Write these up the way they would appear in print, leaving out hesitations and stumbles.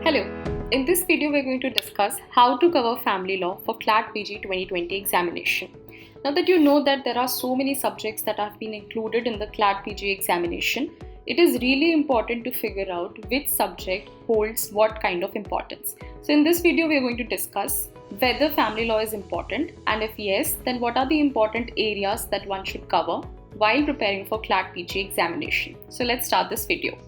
Hello, in this video we are going to discuss how to cover family law for CLAT PG 2020 examination. Now that you know that there are so many subjects that have been included in the CLAT PG examination, it is really important to figure out which subject holds what kind of importance. So in this video we are going to discuss whether family law is important, and if yes, then what are the important areas that one should cover while preparing for CLAT PG examination. So let's start this video.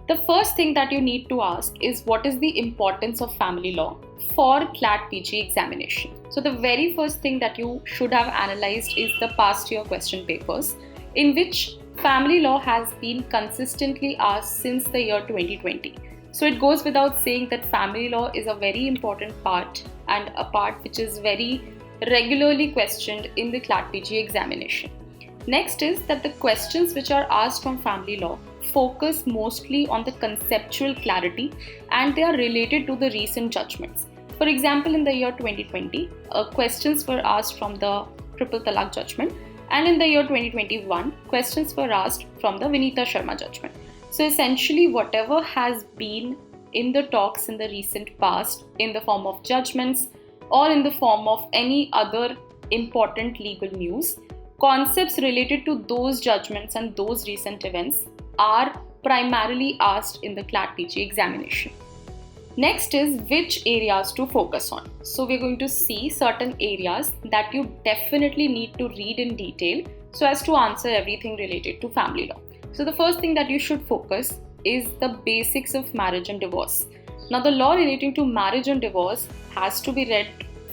The first thing that you need to ask is what is the importance of family law for CLAT PG examination. So the very first thing that you should have analyzed is the past year question papers, in which family law has been consistently asked since the year 2020. So it goes without saying that family law is a very important part and a part which is very regularly questioned in the CLAT PG examination. Next is that the questions which are asked from family law focus mostly on the conceptual clarity and they are related to the recent judgments. For example, in the year 2020, questions were asked from the Triple Talaq judgment, and in the year 2021, questions were asked from the Vinita Sharma judgment. So essentially, whatever has been in the talks in the recent past in the form of judgments or in the form of any other important legal news, concepts related to those judgments and those recent events are primarily asked in the CLAT PG examination. Next is which areas to focus on. So we're going to see certain areas that you definitely need to read in detail so as to answer everything related to family law. So the first thing that you should focus is the basics of marriage and divorce. Now the law relating to marriage and divorce has to be read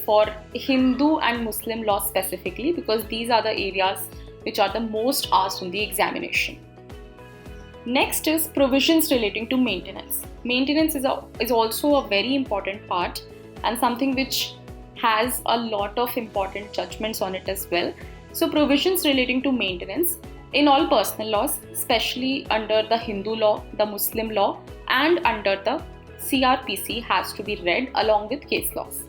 for Hindu and Muslim law specifically, because these are the areas which are the most asked in the examination. Next is provisions relating to maintenance. Maintenance is also a very important part and something which has a lot of important judgments on it as well. So provisions relating to maintenance in all personal laws, especially under the Hindu law, the Muslim law and under the CRPC, has to be read along with case laws.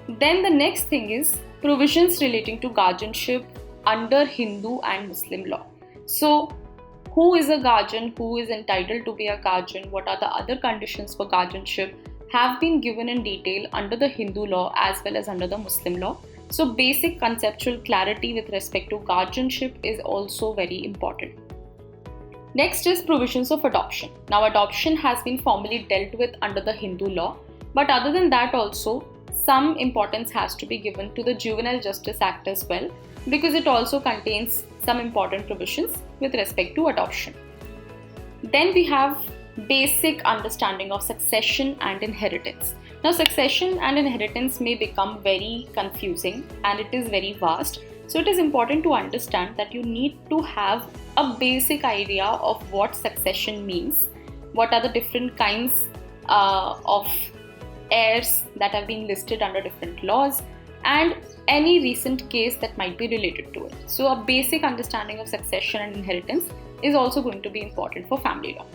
Then the next thing is provisions relating to guardianship under Hindu and Muslim law. So who is a guardian, who is entitled to be a guardian, what are the other conditions for guardianship have been given in detail under the Hindu law as well as under the Muslim law. So basic conceptual clarity with respect to guardianship is also very important. Next is provisions of adoption. Now adoption has been formally dealt with under the Hindu law, but other than that also some importance has to be given to the Juvenile Justice Act as well, because it also contains some important provisions with respect to adoption. Then we have basic understanding of succession and inheritance. Now succession and inheritance may become very confusing and it is very vast. So it is important to understand that you need to have a basic idea of what succession means, what are the different kinds of heirs that have been listed under different laws, and any recent case that might be related to it. So a basic understanding of succession and inheritance is also going to be important for family law.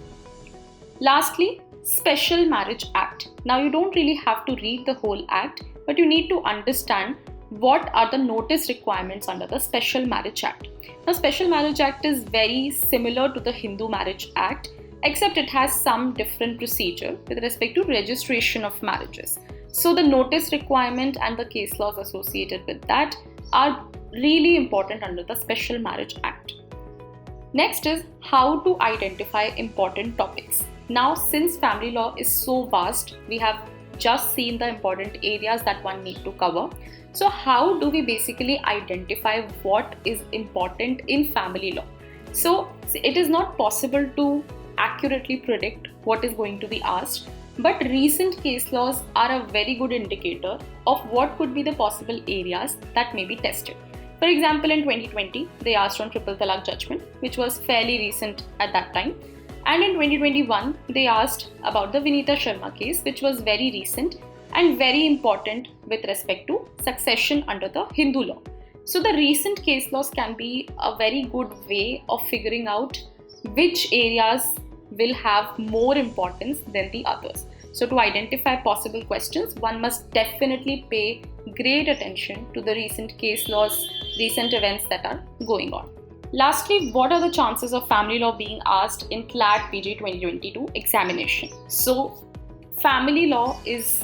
Lastly, Special Marriage Act. Now you don't really have to read the whole act, but you need to understand what are the notice requirements under the Special Marriage Act. Now Special Marriage Act is very similar to the Hindu Marriage Act, except it has some different procedure with respect to registration of marriages. So the notice requirement and the case laws associated with that are really important under the Special Marriage Act. Next is how to identify important topics. Now since family law is so vast, we have just seen the important areas that one need to cover. So how do we basically identify what is important in family law? So it is not possible to accurately predict what is going to be asked, but recent case laws are a very good indicator of what could be the possible areas that may be tested. For example, in 2020, they asked on Triple Talaq judgment, which was fairly recent at that time. And in 2021, they asked about the Vinita Sharma case, which was very recent and very important with respect to succession under the Hindu law. So the recent case laws can be a very good way of figuring out which areas will have more importance than the others. So to identify possible questions, one must definitely pay great attention to the recent case laws, recent events that are going on. Lastly, what are the chances of family law being asked in CLAT PG 2022 examination? So family law is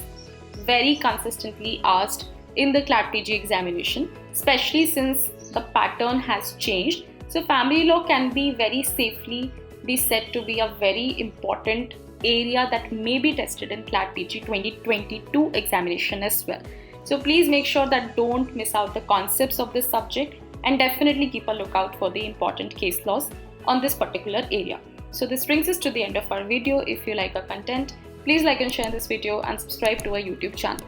very consistently asked in the CLAT PG examination, especially since the pattern has changed. So family law can be very safely be said to be a very important area that may be tested in CLAT PG 2022 examination as well. So please make sure that don't miss out the concepts of this subject, and definitely keep a lookout for the important case laws on this particular area. So this brings us to the end of our video. If you like our content, please like and share this video and subscribe to our YouTube channel.